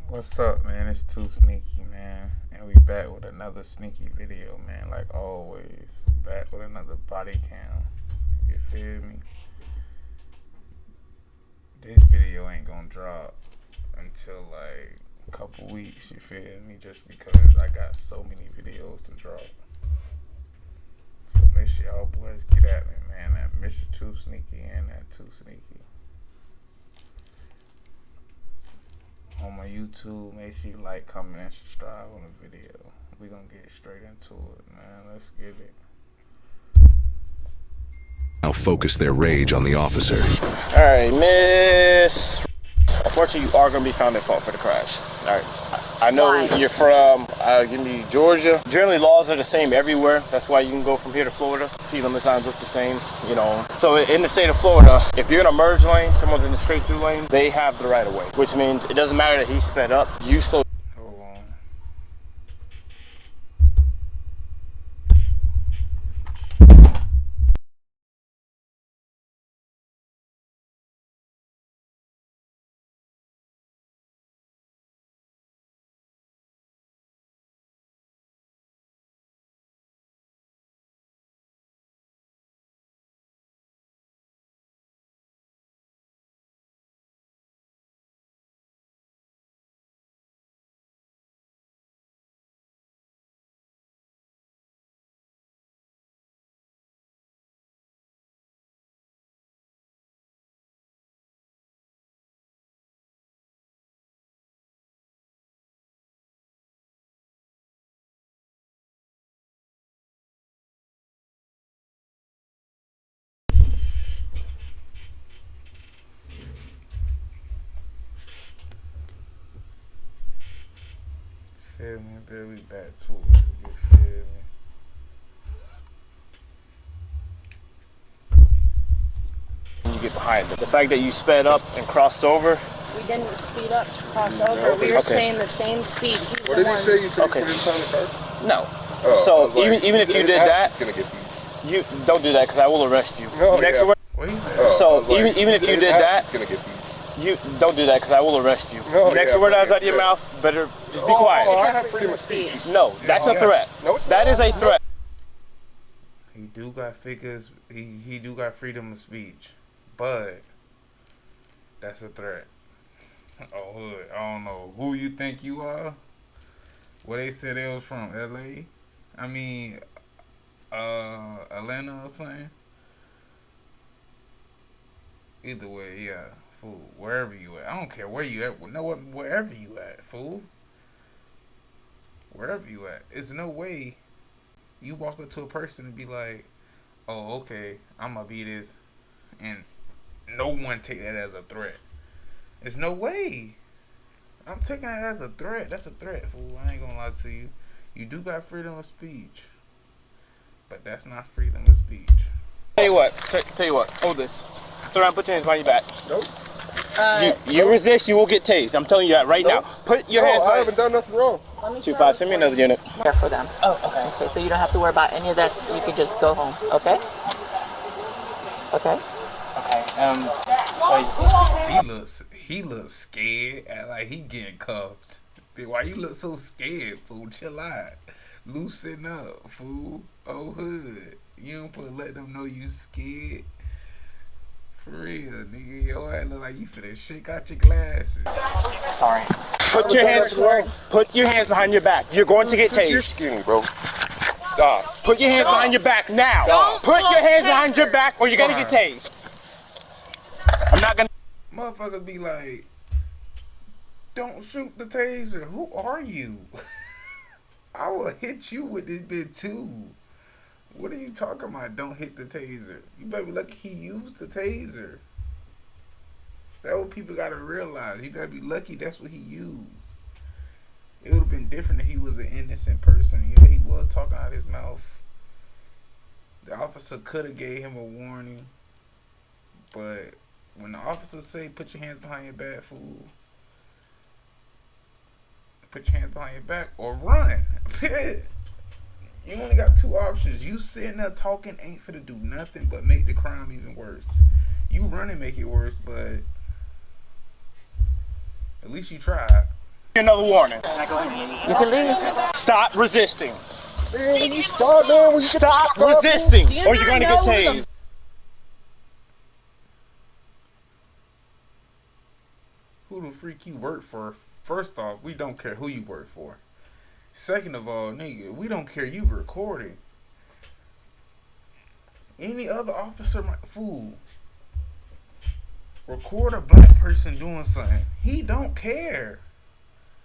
What's up, man? It's 2Sneaky, man, and we back with another sneaky video, man. Like always, back with another body cam. You feel me? This video ain't gonna drop until like a couple weeks. You feel me? Just because I got so many videos to drop. So make sure y'all boys get at me, man. That Mr. 2Sneaky and that 2Sneaky. On my YouTube, make sure you like, comment, and subscribe on the video. We gonna get straight into it, man. Let's get it. Now focus their rage on the officer. All right, Miss. Unfortunately, you are going to be found at fault for the crash. All right. I know you're from, give me Georgia. Generally, laws are the same everywhere. That's why you can go from here to Florida. Speed limit signs look the same, you know. So in the state of Florida, if you're in a merge lane, someone's in the straight through lane, they have the right of way, which means it doesn't matter that he sped up. You slow. Hold on. Feel me, baby, we back to it. You feel me? You get behind them. The fact that you sped up and crossed over. We didn't speed up to cross over. We were staying the same speed. He's What did he say? You said Okay. you put him in the car? No. Oh, So I was like, even if you his did house that, is gonna get these. you don't do that because I will arrest you. Oh, Next yeah. word. What he said? Oh, So, I was like, even if you his did house that- is gonna get these. You don't do that because I will arrest you. No, Next yeah, word but out of yeah. your mouth, better just be Oh, quiet. I have freedom of speech. No, that's a threat. No, it's That not. is a threat. He do got figures. He do got freedom of speech, but that's a threat. Oh, hood. I don't know who you think you are. Well, they said they was from LA. I mean, Atlanta or something. Either way, yeah, fool. Wherever you at, I don't care where you at. No, wherever you at, fool. Wherever you at, it's no way you walk up to a person and be like, "Oh, okay, I'm gonna be this," and no one take that as a threat. It's no way. I'm taking that as a threat. That's a threat, fool. I ain't gonna lie to you. You do got freedom of speech, but that's not freedom of speech. Tell you what. Hold this. Turn around. Put your hands behind your back. Nope. You resist, you will get tased. I'm telling you that right now. Put your hands No, I behind. haven't done nothing wrong. 2-5. Send me another unit. Care for them. Oh, okay. Okay, so you don't have to worry about any of that. You could just go home. Okay? Okay. Okay. He looks scared, like he getting cuffed. Why you look so scared, fool? Chill out. Loosen up, fool. Oh, hood. You don't put let them know you scared. For real, nigga. Your ass look like you finna shake out your glasses. Sorry. Put your hands behind your back. You're going to get You're tased. skinny, bro. Stop. Put your hands behind your back now. Put your hands behind your back or you're gonna get tased. I'm not gonna. Motherfuckers be like, don't shoot the taser. Who are you? I will hit you with this bit too. What are you talking about? Don't hit the taser. You better be lucky he used the taser. That's what people gotta realize. You gotta be lucky that's what he used. It would have been different if he was an innocent person. Yeah, he was talking out his mouth. The officer could have gave him a warning, but when the officer say put your hands behind your back, fool, put your hands behind your back or run. You only got two options. You sitting there talking ain't finna do nothing but make the crime even worse. You run and make it worse, but at least you tried. Another warning. You can leave. Stop resisting. Man, when you start, man, when you Stop resisting, or you're going to get tased. Who the freak you work for? First off, we don't care who you work for. Second of all, nigga, we don't care you recording. Any other officer might fool. Record a black person doing something. He don't care.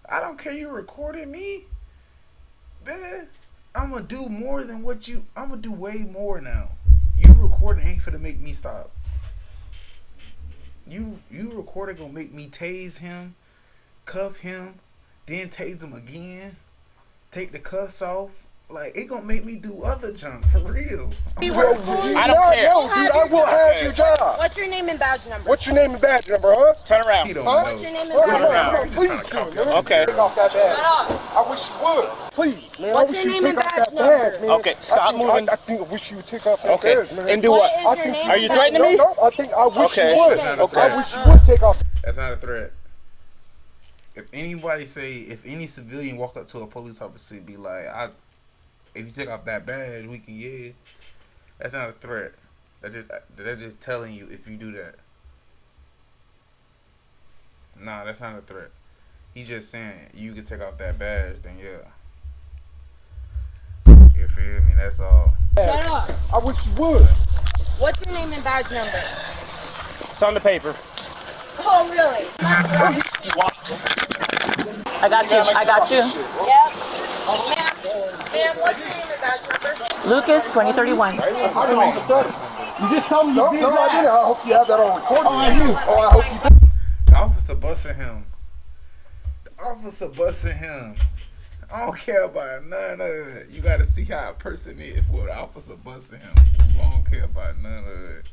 I don't care you recording me. Man, I'm gonna do more than what you. I'm gonna do way more now. You recording ain't finna make me stop. You recording gonna make me tase him, cuff him, then tase him again, take the cuffs off. Like, it gonna make me do other junk for real. I don't care. No, dude, I will have your job. What's your name and badge number? What's your name and badge number, huh? Turn around. He don't Huh? know. What's your name and Come badge on, number? please do, man. Okay. Take off that badge. I wish you would. Please, man. What's I wish your you name take and off badge that badge, man. Okay, stop moving. I wish you would take off that Okay, badge, man. and do What what? is your name Are you and threatening me? No, I think I wish Okay. you would. Okay. I wish you would take off. That's not a threat. If anybody if any civilian walk up to a police officer and be like, if you take off that badge, we can, yeah. That's not a threat. They're just telling you if you do that. Nah, that's not a threat. He's just saying you can take off that badge, then yeah. You feel me? That's all. Shut up. I wish you would. What's your name and badge number? It's on the paper. Oh, really? I got you. I got you. Yep. Ma'am, what's your name and badge number? Lucas, 2031. I didn't even study. You just told me No, you beat no, his I didn't. ass. I hope you have that on recording. Oh, I do. Oh, I hope you do. The officer busting him. The officer busting him. I don't care about none of it. You gotta see how a person is for the officer busting him. I don't care about none of it.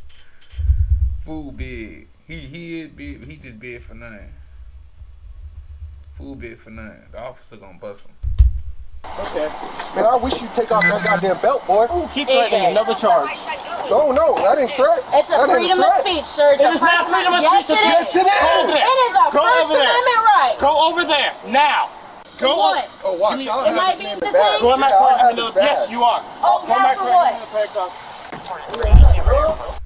Fool big. He is big. He just big for nothing. Fool big for nothing. The officer gonna bust him. Okay. Man, I wish you'd take off that goddamn belt, boy. Keep threatening me. Another charge. No, that ain't threat. It's a That ain't freedom of threat. speech, sir. It is not freedom of Yes, speech. it is. Yes, it is. Go over there. It is a Go First over there. Amendment right. Go over there now. Go What? Oh, watch. I'll Am have I his being name in the badge. detained? Go in my Yeah, I'll car. have his badge. Yes, you are. Oh, Go in my yeah, for car. what?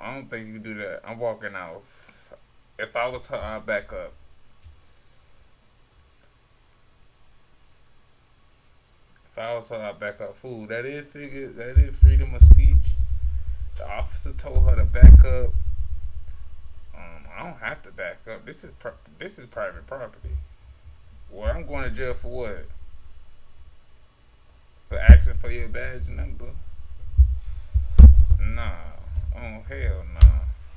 I don't think you can do that. I'm walking out. If I was her, I'd back up. If I was her, I'd back up. Fool, that is freedom of speech. The officer told her to back up. I don't have to back up. This is private property. Well, I'm going to jail for what? For asking for your badge number? Nah. Oh, hell nah.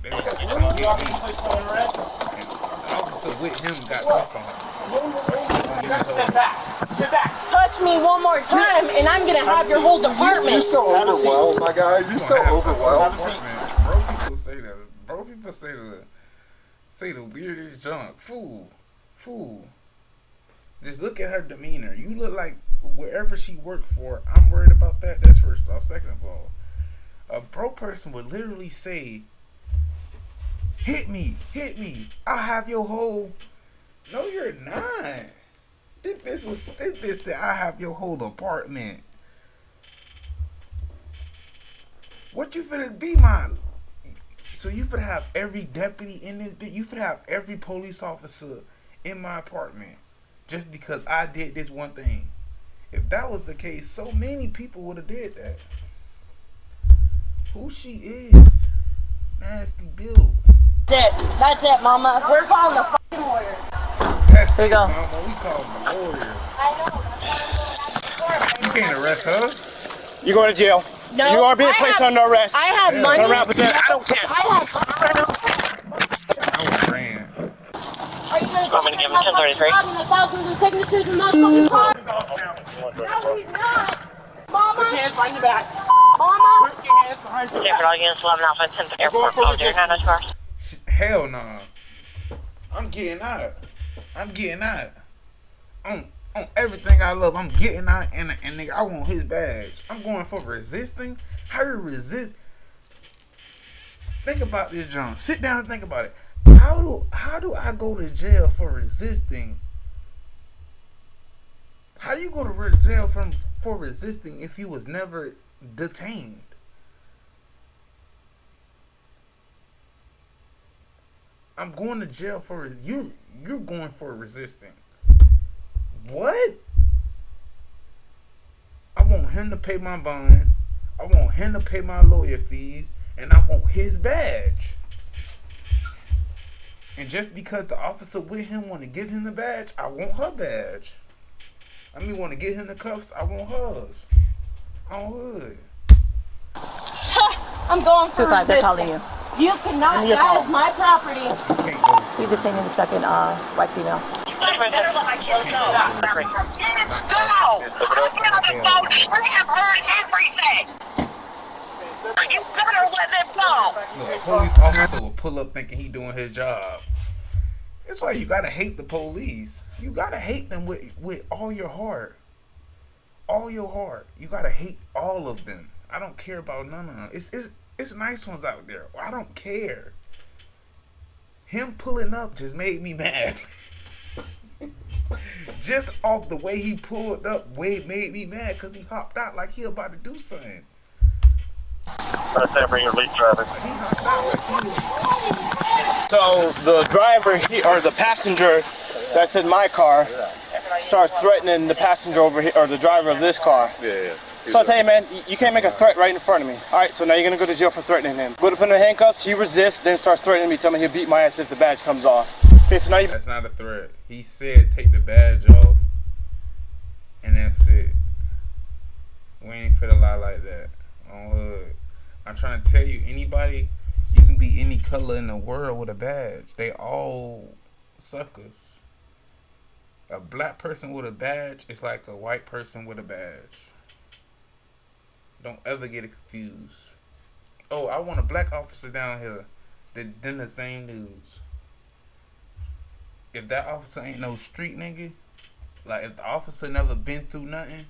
They would have to come get me. And the officer with him got cuffs on him. Step back. Get back. Touch me one more time, and I'm gonna have your whole You're department. so overwhelmed, my guy. You're so overwhelmed. Bro, people say that. Bro, people say the weirdest junk. Fool. Just look at her demeanor. You look like wherever she worked for, I'm worried about that. That's first off. Second of all, a bro person would literally say, hit me. I'll have your whole. No, you're not. This bitch said, I have your whole apartment. What you finna be, man? So you finna have every deputy in this bitch? You finna have every police officer in my apartment just because I did this one thing? If that was the case, so many people would have did that. Who she is? Nasty build. That's it, mama. We're calling the fucking lawyer. That's Here it, you go. mama. We call him the lawyer. I know. You can't arrest her. You're going to jail. No, You are being I placed have- under arrest. I have money. Turn around, but I don't care. I I was ran. Are you gonna give him 1033? Having the thousands of signatures in those fucking cards? No, he's not. Mama. Put your hands behind your back. Mama. Put your hands behind your back. Different audience, 11 Alpha, 10th Airport, for call dear resistance. Hannah's cars. Hell nah. I'm getting out. On everything I love, I'm getting out, and nigga, I want his badge. I'm going for resisting. How you resist? Think about this, John. Sit down and think about it. How do I go to jail for resisting How you go to jail for resisting if you was never detained? I'm going to jail for you're going for resisting. What? I want him to pay my bond. I want him to pay my lawyer fees, and I want his badge. And just because the officer with him want to give him the badge, I want her badge. I mean, want to get him the cuffs, I want hers. On hood. I'm going for 2-5, they're resisting. calling you. You cannot. That is my property. He's detaining the second white female. You better let my kids go. Kids go! I've been on the phone. I have heard everything. You better let them go. Look, a police officer will pull up thinking he doing his job. That's why you gotta hate the police. You gotta hate them with all your heart. All your heart. You gotta hate all of them. I don't care about none of them. It's nice ones out there. I don't care. Him pulling up just made me mad. Just off the way he pulled up, made me mad because he hopped out like he about to do something. Bring your lead driver. So the driver or the passenger that's in my car starts threatening the passenger over here or the driver of this car. Yeah. So I tell you, man, you can't make a threat right in front of me. All right, so now you're gonna go to jail for threatening him. Go to put him in handcuffs. He resists, then starts threatening me, telling me he'll beat my ass if the badge comes off. Okay, so now you. That's not a threat. He said take the badge off, and that's it. We ain't finna lie like that. On hood. I'm trying to tell you, anybody, you can be any color in the world with a badge. They all suckers. A black person with a badge is like a white person with a badge. Don't ever get it confused. Oh, I want a black officer down here. Then the same dudes. If that officer ain't no street nigga, like if the officer never been through nothing,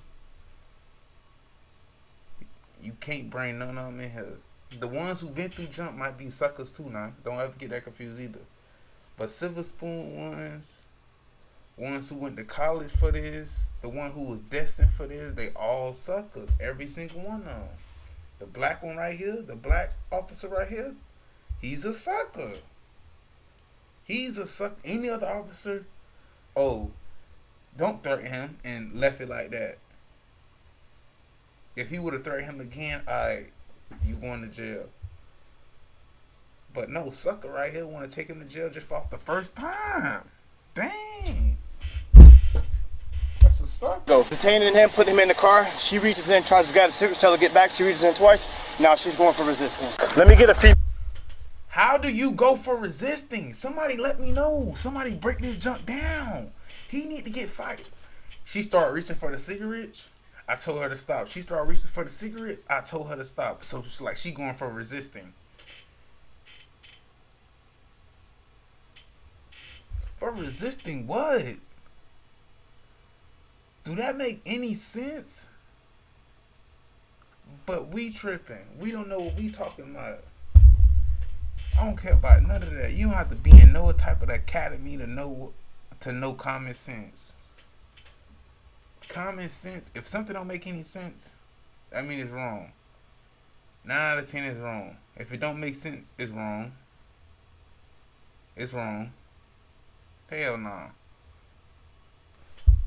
you can't bring none of them in here. The ones who been through jump might be suckers too now. Don't ever get that confused either. But silver spoon ones who went to college for this, the one who was destined for this, they all suckers. Every single one of them. The black one right here, the black officer right here, he's a sucker. He's a sucker. Any other officer, oh, don't threaten him and left it like that. If he would have threatened him again, alright, you going to jail. But no, sucker right here want to take him to jail just off the first time. Dang. That's a sucker. Go. Detaining him, putting him in the car. She reaches in, tries to grab the cigarettes, tell her to get back. She reaches in twice. Now she's going for resisting. Let me get a feed. How do you go for resisting? Somebody let me know. Somebody break this junk down. He need to get fired. She started reaching for the cigarettes. I told her to stop. She started reaching for the cigarettes. I told her to stop. So it's like she going for resisting. For resisting what? Do that make any sense? But we tripping. We don't know what we talking about. I don't care about none of that. You don't have to be in no type of academy to know common sense. Common sense. If something don't make any sense, I mean it's wrong. 9 out of 10 is wrong. If it don't make sense, it's wrong. It's wrong. Hell no.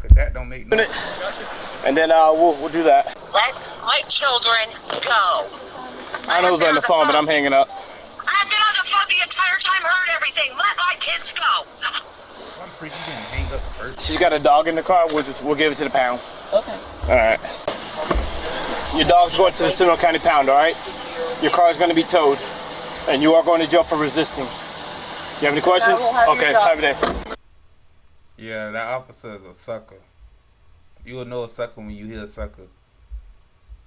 Cause that don't make no sense. And then we'll do that. Let my children go. I know who's on the phone, but I'm hanging up. I've been on the phone the entire time, heard everything. Let my kids go. I'm freaking gonna hang up first. She's got a dog in the car. We'll give it to the pound. Okay. All right. Your dog's going to the Seminole County Pound. All right. Your car is going to be towed, and you are going to jail for resisting. You have any questions? Okay. Have a day. Yeah, that officer is a sucker. You will know a sucker when you hear a sucker.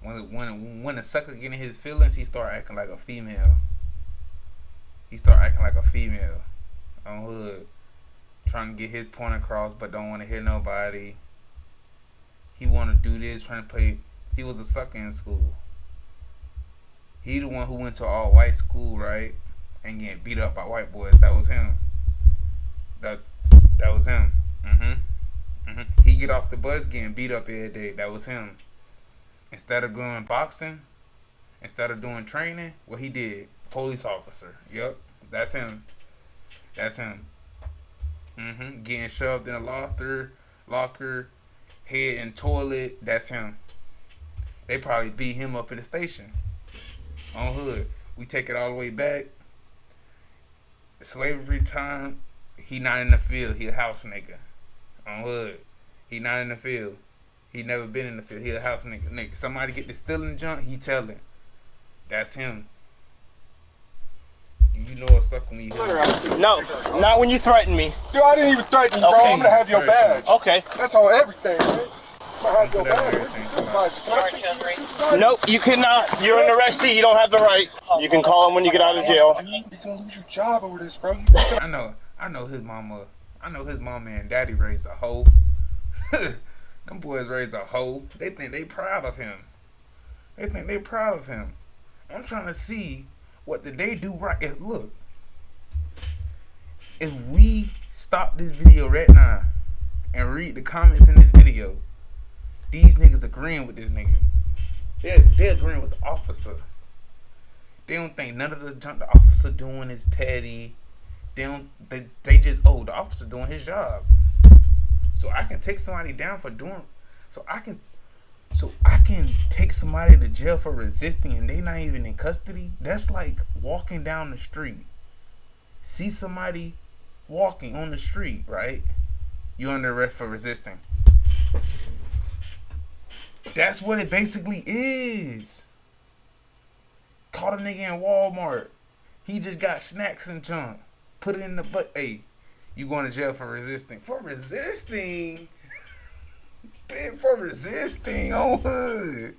When a sucker get in his feelings, he start acting like a female. He start acting like a female on hood, trying to get his point across, but don't want to hear nobody. He want to do this, trying to play. He was a sucker in school. He the one who went to all white school, right, and get beat up by white boys. That was him. That was him. He get off the bus getting beat up every day. That was him. Instead of going boxing, instead of doing training, what he did, police officer. Yep, that's him. That's him. Getting shoved in a locker, head in toilet. That's him. They probably beat him up in the station. On hood. We take it all the way back. Slavery time. He not in the field. He a house nigga. On hood. He not in the field. He never been in the field. He a house nigga. Somebody get the stealing junk, he telling. That's him. You know what's up when you hear No, not when you threaten me. Yo, I didn't even threaten you, bro. Okay. I'm gonna have your badge. Okay. That's on everything, man. I'm gonna have your badge. Where's your supervisor? Can I speak to your supervisor? Nope, you cannot. You're an arrestee. You don't have the right. You can call him when you get out of jail. You're gonna lose your job over this, bro. I know his mama. I know his mama and daddy raised a hoe. Them boys raised a hoe. They think they proud of him. I'm trying to see what did they do right. Look, if we stop this video right now and read the comments in this video, these niggas agreeing with this nigga. They're agreeing with the officer. They don't think none of the junk the officer doing is petty. They just, the officer doing his job. So I can take somebody down for doing, so I can take somebody to jail for resisting and they not even in custody. That's like walking down the street. See somebody walking on the street, right? You under arrest for resisting. That's what it basically is. Caught a nigga in Walmart. He just got snacks and junk. Put it in the butt. Hey, you going to jail for resisting. For resisting? Bitch, for resisting on hood.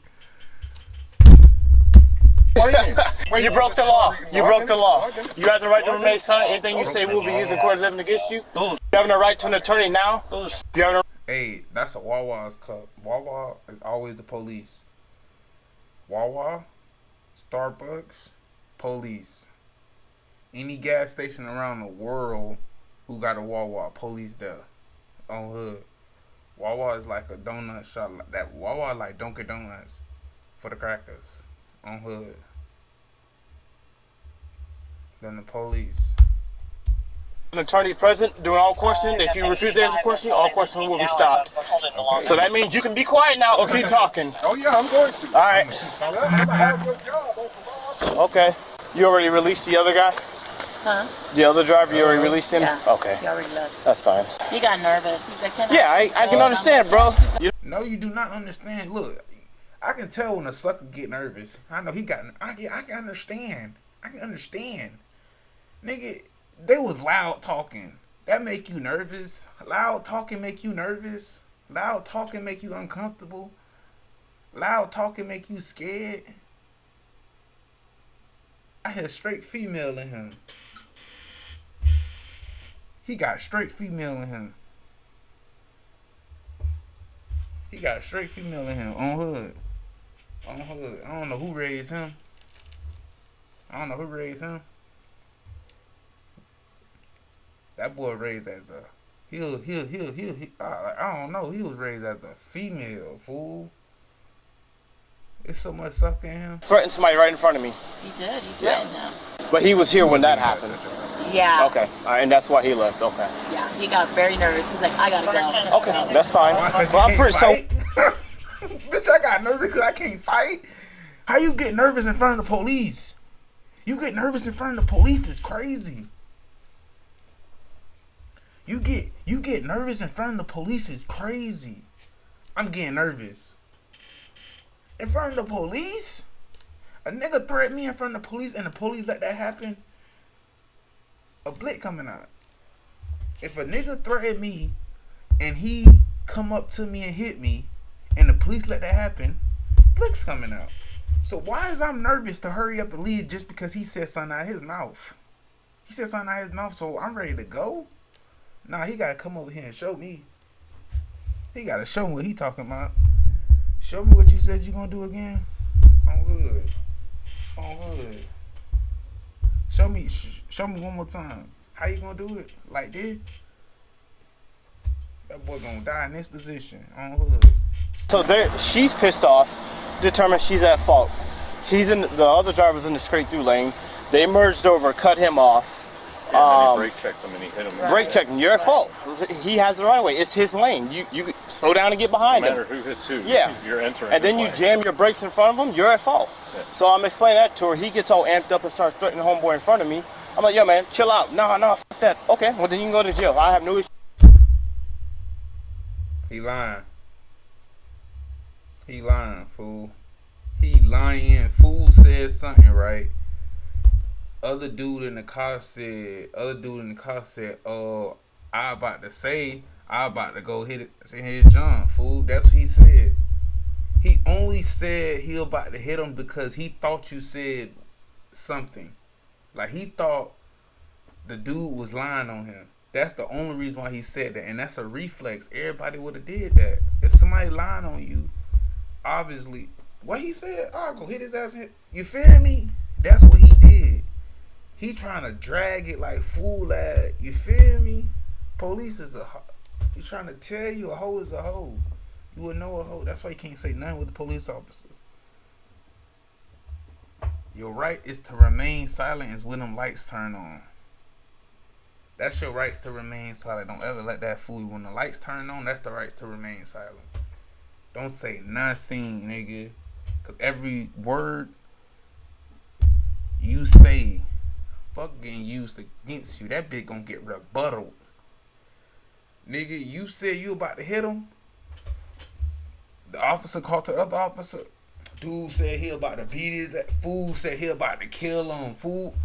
You broke the law. You broke the law. You have the right to remain silent. Anything you say will be used in court as evidence against you. You have no right to an attorney now. You have no. Hey, that's a Wawa's cup. Wawa is always the police. Wawa, Starbucks, police. Any gas station around the world who got a Wawa, police there. On hood. Wawa is like a donut shop. That Wawa like Dunkin' Donuts for the crackers. On hood. Then the police. An attorney present during all questions. If you refuse to answer the question, all questions will be stopped. So that means you can be quiet now or keep talking. Oh yeah, I'm going to. All right. I'm gonna have your job. Okay. You already released the other guy? Huh? The other driver, you already released him? Yeah. Okay. He already left. That's fine. He got nervous. He's like, Yeah, I can understand, bro. No, you do not understand. Look, I can tell when a sucker get nervous. I know he got. I can understand. I can understand. Nigga, they was loud talking. That make you nervous. Loud talking make you nervous. Loud talking make you uncomfortable. Loud talking make you scared. I had straight female in him. He got straight female in him. He got straight female in him. On hood. On hood. I don't know who raised him. That boy raised as a I don't know. He was raised as a female, fool. There's so much sucker in him. Threatened somebody right in front of me. He did. He threatened him. But he was here when that happened. Yeah. Okay. All right, and that's why he left. Okay. Yeah. He got very nervous. He's like, I gotta go. Okay, that's fine. Well, I'm pretty so. Bitch, I got nervous because I can't fight. How you get nervous in front of the police? You get nervous in front of the police is crazy. You get nervous in front of the police is crazy. I'm getting nervous. In front of the police? A nigga threatened me in front of the police and the police let that happen? A blick coming out. If a nigga threatened me and he come up to me and hit me and the police let that happen, blick's coming out. So why is I'm nervous to hurry up and leave just because he said something out of his mouth? He said something out of his mouth, so I'm ready to go? Nah, he gotta come over here and show me. He gotta show me what he talking about. Show me what you said you gonna do again. I'm good. Show me one more time. How you gonna do it? Like this? That That boy gonna die in this position on hood. So she's pissed off, determined she's at fault. The other driver's in the straight through lane. They merged over, cut him off. Yeah, brake checked him and he hit him. Brake checked him. You're at fault. He has the right of way. It's his lane. You slow down and get behind him. No matter who hits who. Yeah. You're entering. And then you jam your brakes in front of him. You're at fault. Yeah. So I'm explaining that to her. He gets all amped up and starts threatening homeboy in front of me. I'm like, yo, man, chill out. No, fuck that. Okay, well then you can go to jail. I have no issue. He lying. He lying, fool. He lying. Fool said something, right? Other dude in the car said, oh, I about to go hit John, fool. That's what he said. He only said he about to hit him because he thought you said something. Like he thought the dude was lying on him. That's the only reason why he said that. And that's a reflex. Everybody would have did that. If somebody lying on you, obviously, what he said, I'll go hit his ass. You feel me? That's what he did. He trying to drag it like fool lad. You feel me? Police is a hoe. He trying to tell you a hoe is a hoe. You would know a hoe. That's why you can't say nothing with the police officers. Your right is to remain silent is when them lights turn on. That's your rights to remain silent. Don't ever let that fool you. When the lights turn on, that's the rights to remain silent. Don't say nothing, nigga. Because every word you say fuck getting used against you. That bitch gonna get rebutted. Nigga, you said you about to hit him. The officer called the other officer. Dude said he about to beat his ass. Fool said he about to kill him. Fool.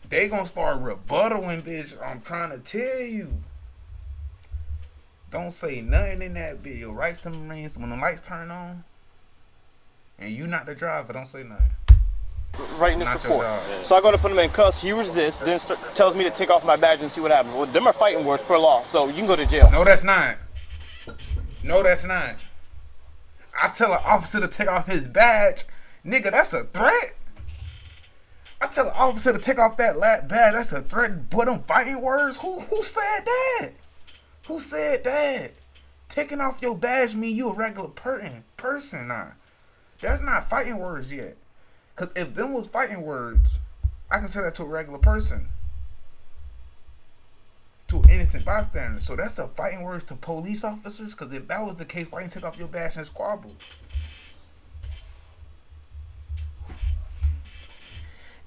They gonna start rebuttaling, bitch. I'm trying to tell you. Don't say nothing in that bitch. Your rights to remain. When the lights turn on and you not the driver, don't say nothing. Writing this report. So I go to put him in cuffs. He resists. Then tells me to take off my badge and see what happens. Well, them are fighting words per law, so you can go to jail. No, that's not. No, that's not. I tell an officer to take off his badge, nigga. That's a threat. I tell an officer to take off that badge. That's a threat. But them fighting words. Who said that? Who said that? Taking off your badge mean you a regular person now. That's not fighting words yet. Because if them was fighting words, I can say that to a regular person. To an innocent bystander. So that's a fighting words to police officers? Because if that was the case, why you take off your badge and squabble?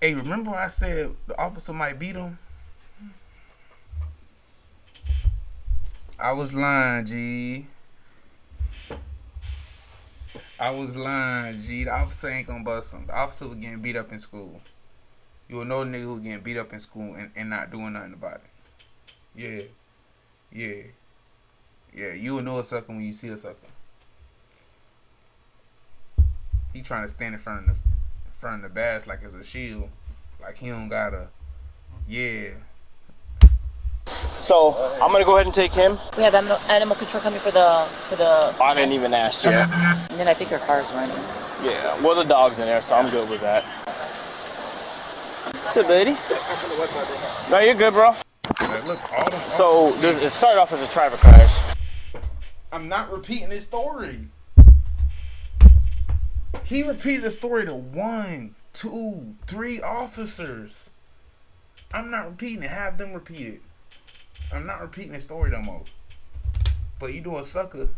Hey, remember I said the officer might beat him? I was lying, G. I was lying, G. The officer ain't gonna bust him. The officer was getting beat up in school. You will know a nigga who getting beat up in school and not doing nothing about it. Yeah. You will know a sucker when you see a sucker. He trying to stand in front of the badge like it's a shield. Like he don't gotta. Yeah. So I'm gonna go ahead and take him. We have animal control coming for the. I didn't even ask you. And then I think your car's running. Yeah. Well, the dog's in there, so I'm good with that. What's up, buddy? No, you're good, bro. So it started off as a traffic crash. I'm not repeating his story. He repeated the story to 1, 2, 3 officers. I'm not repeating it. Have them repeat it. I'm not repeating the story no more. But you know a sucker.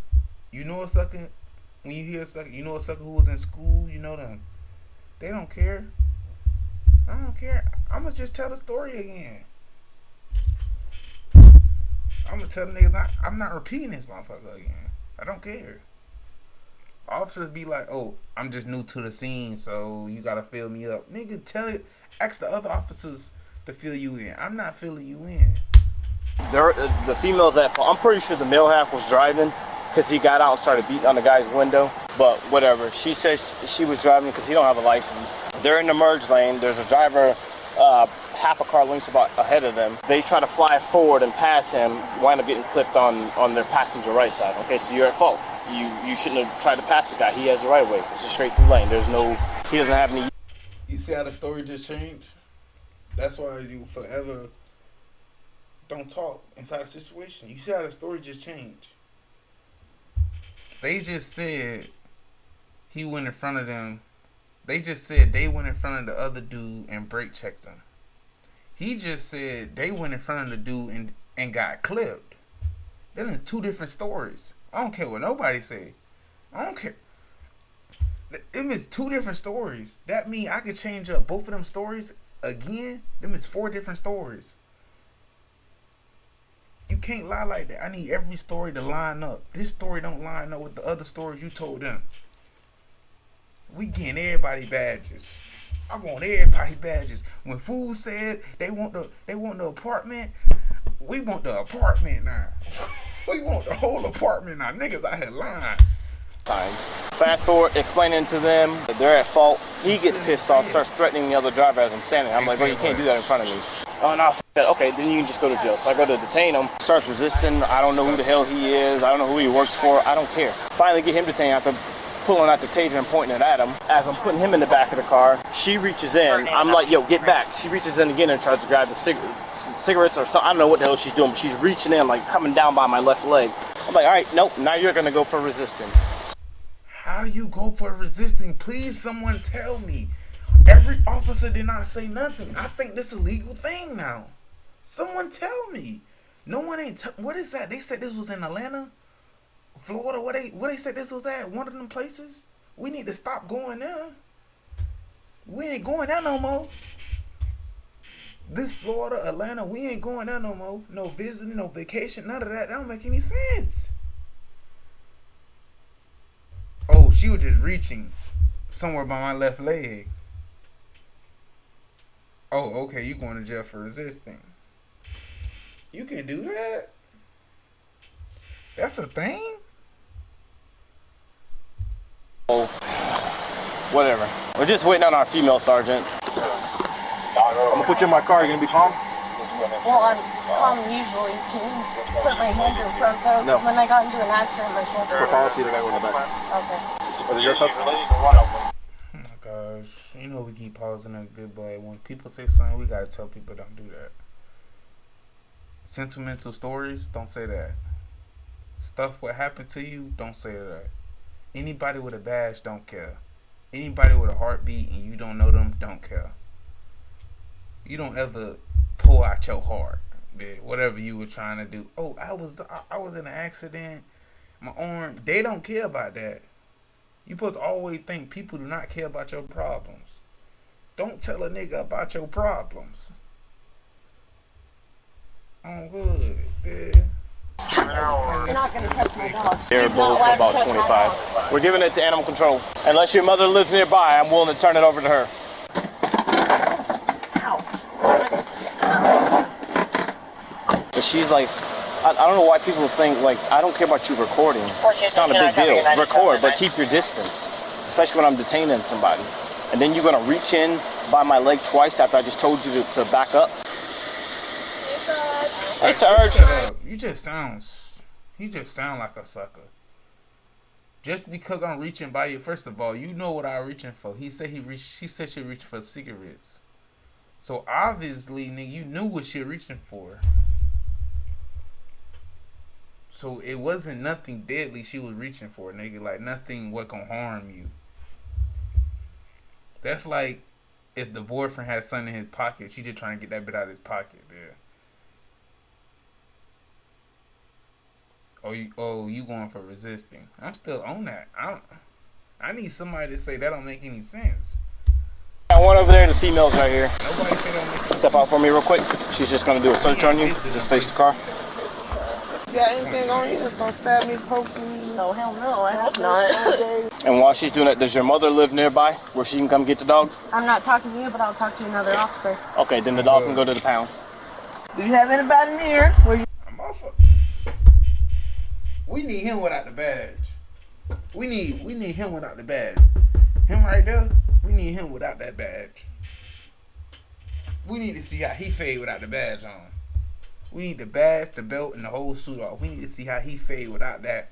You know a sucker. When you hear a sucker, you know a sucker who was in school. You know them. They don't care. I don't care. I'm going to just tell the story again. I'm going to tell the niggas, I'm not repeating this motherfucker again. I don't care. Officers be like, oh, I'm just new to the scene, so you got to fill me up. Nigga, ask the other officers to fill you in. I'm not filling you in. The female's at fault. I'm pretty sure the male half was driving because he got out and started beating on the guy's window. But whatever. She says she was driving because he don't have a license. They're in the merge lane. There's a driver half a car lengths about ahead of them. They try to fly forward and pass him, wind up getting clipped on their passenger right side. Okay, so you're at fault. You shouldn't have tried to pass the guy. He has the right of way. It's a straight through lane. He doesn't have any. You see how the story just changed? That's why you forever don't talk inside the situation. You see how the story just changed. They just said he went in front of them. They just said they went in front of the other dude and brake checked him. He just said they went in front of the dude and got clipped. They're in two different stories. I don't care what nobody say. I don't care. Them is two different stories. That means I could change up both of them stories again. Them is 4 different stories. You can't lie like that. I need every story to line up. This story don't line up with the other stories you told them. We getting everybody badges. I want everybody badges. When fools said they want the apartment, we want the apartment now. We want the whole apartment now. Niggas out here lying. Times. Fast forward, explaining to them that they're at fault. He gets pissed off, starts threatening the other driver as I'm standing. I'm like, bro, you can't do that in front of me. Oh, no, f that. Okay, then you can just go to jail. So I go to detain him. Starts resisting. I don't know who the hell he is. I don't know who he works for. I don't care. Finally get him detained after pulling out the taser and pointing it at him. As I'm putting him in the back of the car, she reaches in. I'm like, yo, get back. She reaches in again and tries to grab the cigarettes or something. I don't know what the hell she's doing, but she's reaching in, like coming down by my left leg. I'm like, all right, nope, now you're going to go for resisting. How you go for resisting? Please, someone tell me. Every officer did not say nothing. I think this is a legal thing now. Someone tell me. No one ain't. What is that? They said this was in Atlanta, Florida. What they said this was at? One of them places. We need to stop going there. We ain't going there no more. This Florida, Atlanta, we ain't going there no more. No visiting, no vacation, none of that. That don't make any sense. Oh, she was just reaching somewhere by my left leg. Oh, okay, you going to jail for resisting. You can do that? That's a thing? Oh, whatever. We're just waiting on our female sergeant. I'm gonna put you in my car. You gonna be calm? Well, I'm calm usually. Can you put my hands in front though? No. When I got into an accident, my shoulder. For policy, the guy in the back. Okay. Are they your cups? Oh my gosh. You know we keep pausing that good boy. When people say something, we gotta tell people don't do that. Sentimental stories, don't say that. Stuff what happened to you, don't say that. Anybody with a badge, don't care. Anybody with a heartbeat and you don't know them, don't care. You don't ever pull out your heart, whatever you were trying to do. Oh, I was in an accident. My arm. They don't care about that. You supposed to always think people do not care about your problems. Don't tell a nigga about your problems. I'm good, man. You're not gonna touch my dog. They're both about 25. We're giving it to animal control. Unless your mother lives nearby, I'm willing to turn it over to her. But she's like, I don't know why people think, like, I don't care about you recording. It's not a big deal. Record, but keep your distance. Especially when I'm detaining somebody. And then you're going to reach in by my leg twice after I just told you to back up. It's urgent. You just sound like a sucker. Just because I'm reaching by you, first of all, you know what I'm reaching for. She said she reached for cigarettes. So obviously, nigga, you knew what she reaching for. So it wasn't nothing deadly she was reaching for, nigga. Like nothing what gonna harm you. That's like if the boyfriend had something in his pocket, she just trying to get that bit out of his pocket, man. You going for resisting. I'm still on that. I need somebody to say that don't make any sense. Got one over there, the female's right here. Nobody say that don't make any sense. Step out for me real quick. She's just gonna do a search on you. Just face the car. You got anything on you that's gonna stab me, poke me? No, hell no, I hope not. And while she's doing that, does your mother live nearby where she can come get the dog? I'm not talking to you, but I'll talk to another officer. Okay, then the dog can go to the pound. Do you have anybody near? I'm off of. We need him without the badge. We need him without the badge. Him right there, we need him without that badge. We need to see how he fade without the badge on. We need the badge, the belt, and the whole suit off. We need to see how he fade without that.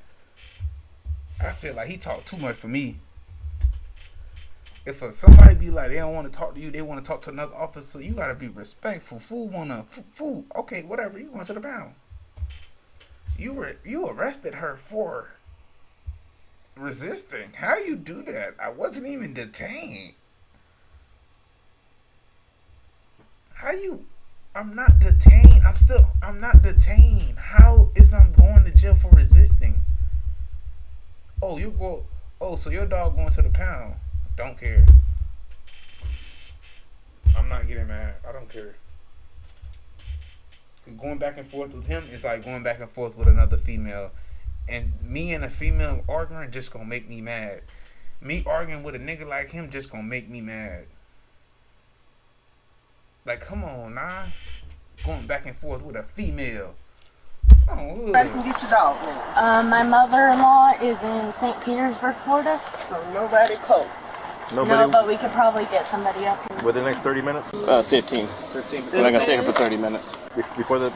I feel like he talked too much for me. if somebody be like, they don't want to talk to you, they want to talk to another officer, you gotta be respectful. Fool, okay, whatever, you going to the pound. You arrested her for resisting. How you do that? I wasn't even detained. How you? I'm not detained. I'm not detained. How is I'm going to jail for resisting? Oh, you go. Oh, so your dog going to the pound? Don't care. I'm not getting mad. I don't care. Going back and forth with him is like going back and forth with another female. And me and a female arguing just gonna make me mad. Me arguing with a nigga like him just gonna make me mad. Like, come on, nah. Going back and forth with a female. Oh, I can get your dog now. My mother-in-law is in St. Petersburg, Florida. So nobody close. Nobody No, but we could probably get somebody up here. within the next 30 minutes? 15. I'm not gonna stay here for 30 minutes. Before the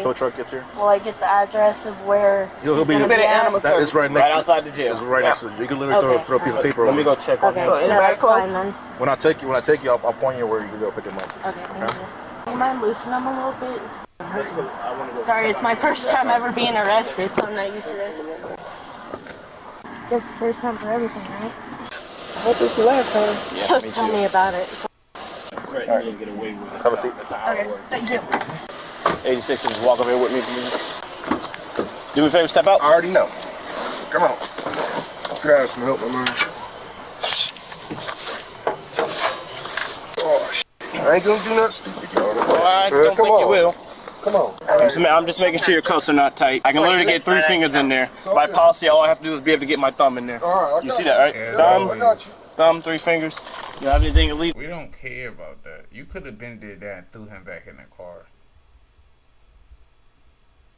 tow truck gets here? Will I get the address of where He'll be gonna at at? That is right next Right outside the jail. It's right next to it. You can literally throw a piece of paper Let over me go check on Okay, him. no, that's fine then. When I take you, I'll point you where you can go pick him up. Okay, thank you. Do you mind loosening them a little bit? Sorry, it's my first time ever being arrested, so I'm not used to this. This is the first time for everything, right? I hope it's the last time. Yeah, me Tell too. me about it. Great, you didn't get away with it. Have a seat. That's how it works. Thank you. 86, just walk over here with me, please. Do me a favor, step out. I already know. Come on. Could I have some help, my man? Oh, shit. I ain't gonna do nothing stupid, y'all. Well, I don't come think on. you will. Come on. I'm just making sure your cuffs are not tight. I can literally get 3 fingers in there. By policy, all I have to do is be able to get my thumb in there. All right, I You got see that, right? Yeah, Thumb, I got you. thumb, 3 fingers. You have anything illegal? We don't care about that. You could have been did that and threw him back in the car.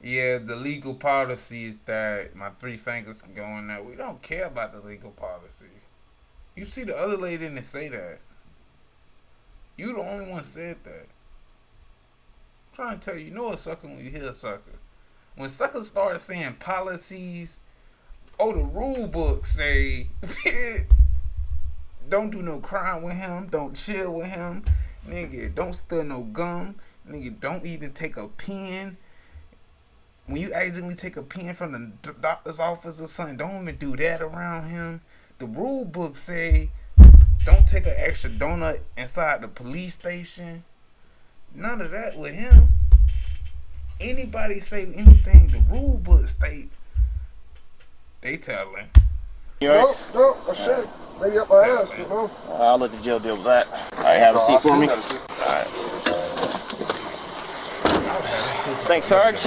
Yeah, the legal policy is that my 3 fingers can go in there. We don't care about the legal policy. You see, the other lady didn't say that. You the only one said that. I'm trying to tell you, you know a sucker when you hear a sucker. When suckers start saying policies, oh, the rule book say, don't do no crime with him, don't chill with him, nigga, don't steal no gum, nigga, don't even take a pen. When you accidentally take a pen from the doctor's office or something, don't even do that around him. The rule book say, don't take an extra donut inside the police station. None of that with him. Anybody say anything, the rule book state, they telling. You all right? No, I should. Maybe up my ass, but no. I'll let the jail deal with that. All right, have a seat for me. All right. Thanks, Sarge.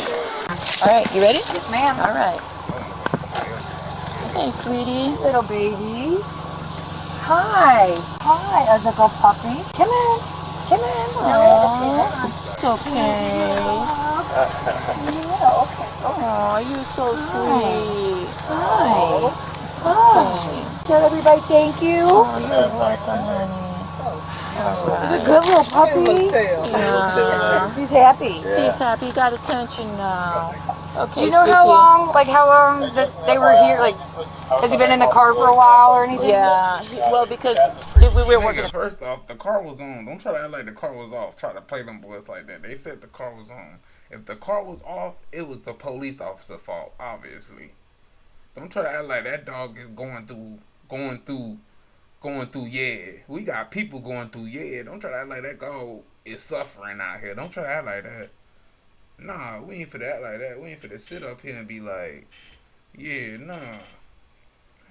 All right, you ready? Yes, ma'am. All right. Hey, sweetie. Little baby. Hi. Hi, as a little puppy. Come in. Come in. Aww. It's okay. Yeah, okay. Aw, you're so sweet. Hi. Hi. Tell everybody thank you. Oh, you're welcome, honey. He's a good little puppy. Yeah. He's happy. He's happy. He got attention now. Okay, Do you know how long that they were here? Like, has he been in the car for a while or anything? Yeah. Well, because we were working. Nigga, first off, the car was on. Don't try to act like the car was off. Try to play them boys like that. They said the car was on. If the car was off, it was the police officer's fault, obviously. Don't try to act like that dog is going through, yeah. We got people going through, yeah. Don't try to act like that dog is suffering out here. Don't try to act like that. Nah, we ain't for that like that. We ain't for to sit up here and be like, yeah, nah.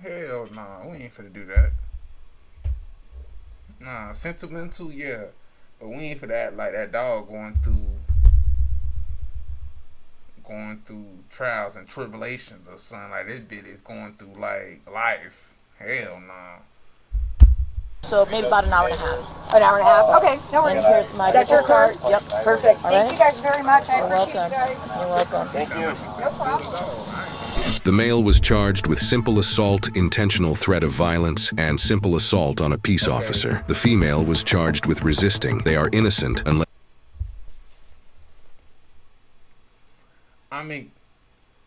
Hell nah, we ain't for to do that. Nah, sentimental, yeah. But we ain't for that like that dog going through trials and tribulations or something. Like this bitch is going through like life. Hell nah. So maybe about an hour and a half. An hour and a half? Okay, no And worries. here's my That's your business card. card? Yep. Perfect. All Thank right. you guys very much. I You're appreciate welcome. you guys. You're welcome. Thank you. No problem. The male was charged with simple assault, intentional threat of violence, and simple assault on a peace officer. The female was charged with resisting. They are innocent unless... I mean,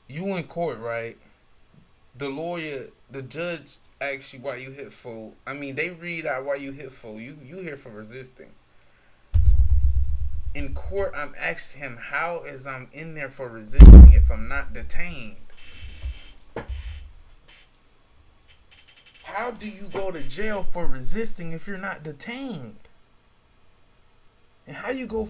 you in court, right? The lawyer, the judge ask you why you hit for. I mean, they read out why you hit for. You here for resisting. In court, I'm asking him, how is I'm in there for resisting if I'm not detained? How do you go to jail for resisting if you're not detained? And how you go?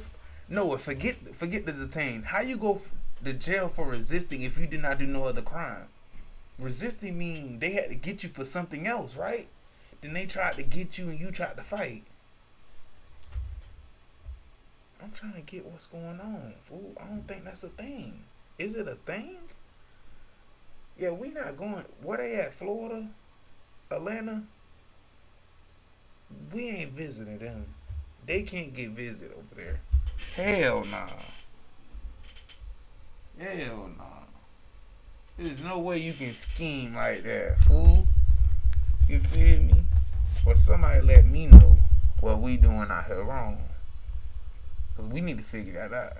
No, forget the detained. How you go to jail for resisting if you did not do no other crime? Resisting mean they had to get you for something else, right? Then they tried to get you and you tried to fight. I'm trying to get what's going on, fool. I don't think that's a thing. Is it a thing? Yeah, we not going. Where they at? Florida? Atlanta? We ain't visiting them. They can't get visited over there. Hell nah. Hell nah. There's no way you can scheme like that, fool. You feel me? Or somebody let me know what we doing out here wrong. Cause we need to figure that out.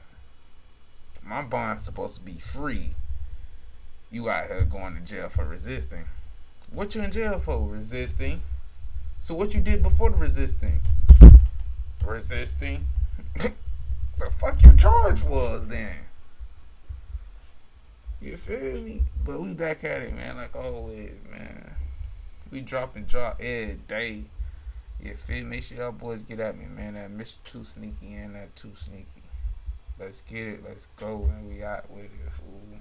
My bond's supposed to be free. You out here going to jail for resisting. What you in jail for? Resisting. So what you did before the resisting? Resisting. The fuck your charge was then? You feel me? But we back at it, man, like always, man. We drop every day. You feel me? Make sure y'all boys get at me, man. That Mr. 2Sneaky and that 2Sneaky. Let's get it. Let's go. And we out with it, fool.